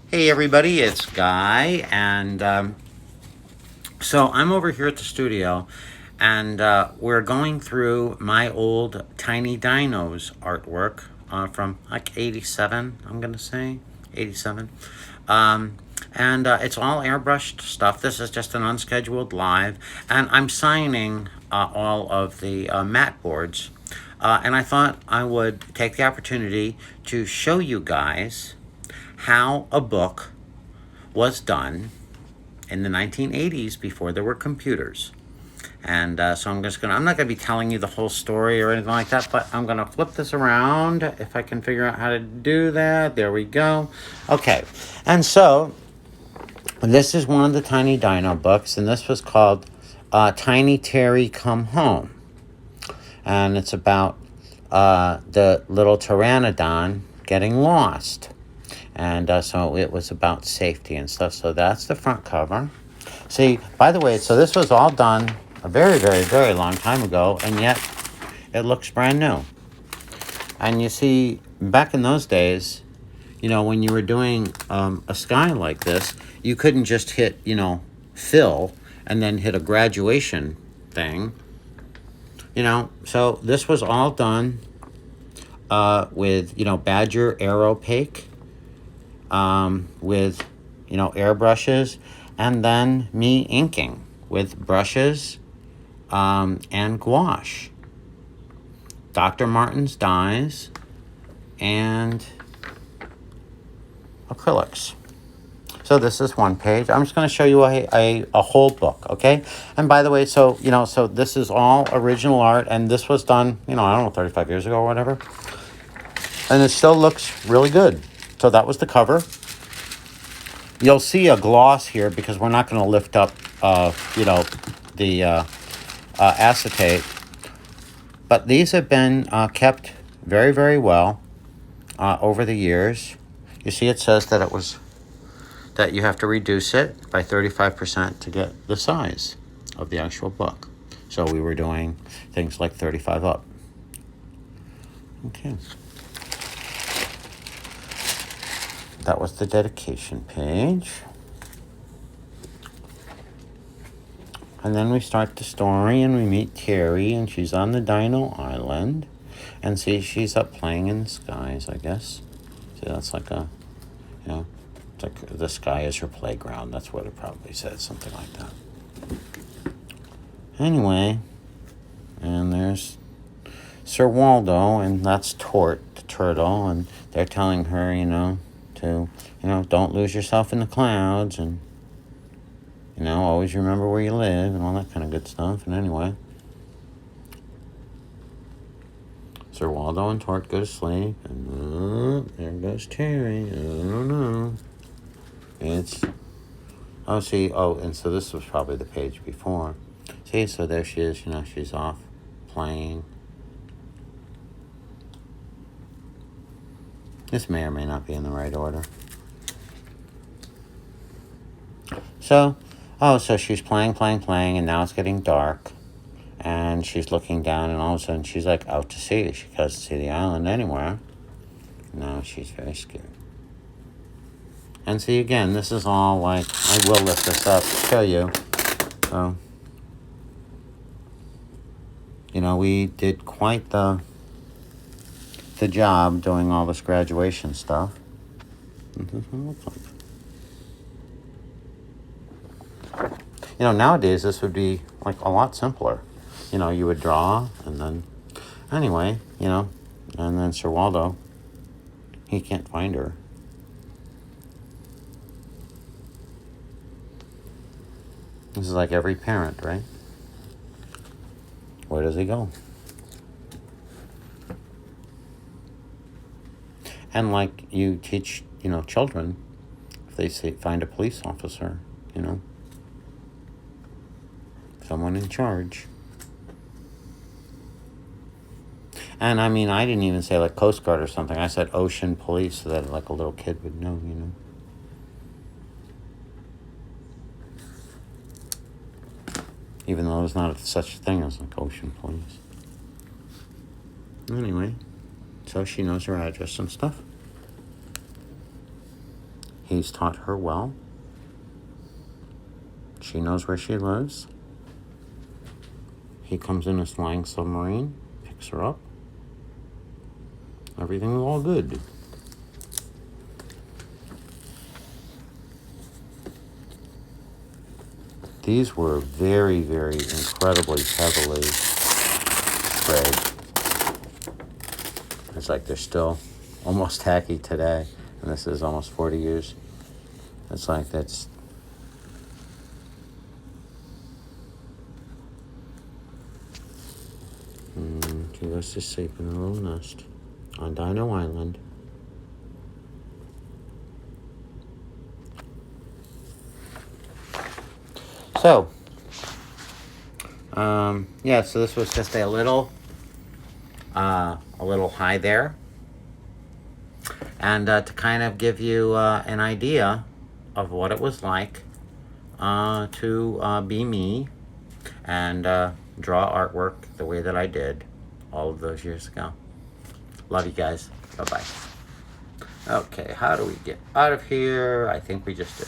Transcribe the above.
Hey everybody, it's Guy, and so I'm over here at the studio, and we're going through my old Tiny Dinos artwork from like '87. I'm gonna say '87, and it's all airbrushed stuff. This is just an unscheduled live, and I'm signing all of the mat boards. And I thought I would take the opportunity to show you guys how a book was done in the 1980s before there were computers. And so I'm not going to be telling you the whole story or anything like that, but I'm going to flip this around if I can figure out how to do that. There we go. Okay. And so this is one of the Tiny Dino books, and this was called Tiny Terry Come Home. And it's about the little pteranodon getting lost. And so it was about safety and stuff. So that's the front cover. See, by the way, so this was all done a very, very, very long time ago, and yet it looks brand new. And you see, back in those days, when you were doing a sky like this, you couldn't just hit, fill and then hit a graduation thing. So this was all done with, Badger Aeropaque, with, airbrushes, and then me inking with brushes and gouache, Dr. Martin's dyes, and acrylics. So this is one page. I'm just going to show you a whole book, okay? And by the way, so this is all original art, and this was done, I don't know, 35 years ago or whatever. And it still looks really good. So that was the cover. You'll see a gloss here because we're not going to lift up, the acetate. But these have been kept very, very well over the years. You see it says that you have to reduce it by 35% to get the size of the actual book. So we were doing things like 35 up. Okay. That was the dedication page. And then we start the story and we meet Terry, and she's on the Dino Island. And see, she's up playing in the skies, I guess. See, that's like it's like the sky is her playground. That's what it probably said, something like that. Anyway, and there's Sir Waldo, and that's Tort, the turtle, and they're telling her, to, don't lose yourself in the clouds, and, always remember where you live, and all that kind of good stuff. And anyway, Sir Waldo and Tort go to sleep, and there goes Terry. Oh, no. And so this was probably the page before. See, so there she is, she's off playing. This may or may not be in the right order. So she's playing, and now it's getting dark. And she's looking down, and all of a sudden she's like out to sea. She doesn't see the island anywhere. Now she's very scared. And see, again, this is all like, I will lift this up to show you. So, we did quite the job doing all this graduation stuff. This is what it looks like. Nowadays this would be like a lot simpler. You would draw, and then, anyway, and then Sir Waldo, he can't find her. This is like every parent, right? Where does he go? And like you teach, children, if they find a police officer, someone in charge. And I mean, I didn't even say like Coast Guard or something. I said ocean police so that like a little kid would know, Even though there's not such a thing as like ocean police. Anyway, so she knows her address and stuff. He's taught her well. She knows where she lives. He comes in a flying submarine, picks her up. Everything's all good. These were very, very incredibly heavily sprayed. It's like they're still almost tacky today, and this is almost 40 years. It's like that's... She goes to sleep in a little nest on Dino Island. So, yeah, so this was just a little high there. And to kind of give you an idea of what it was like to be me and draw artwork the way that I did all of those years ago. Love you guys. Bye-bye. Okay, how do we get out of here? I think we just did.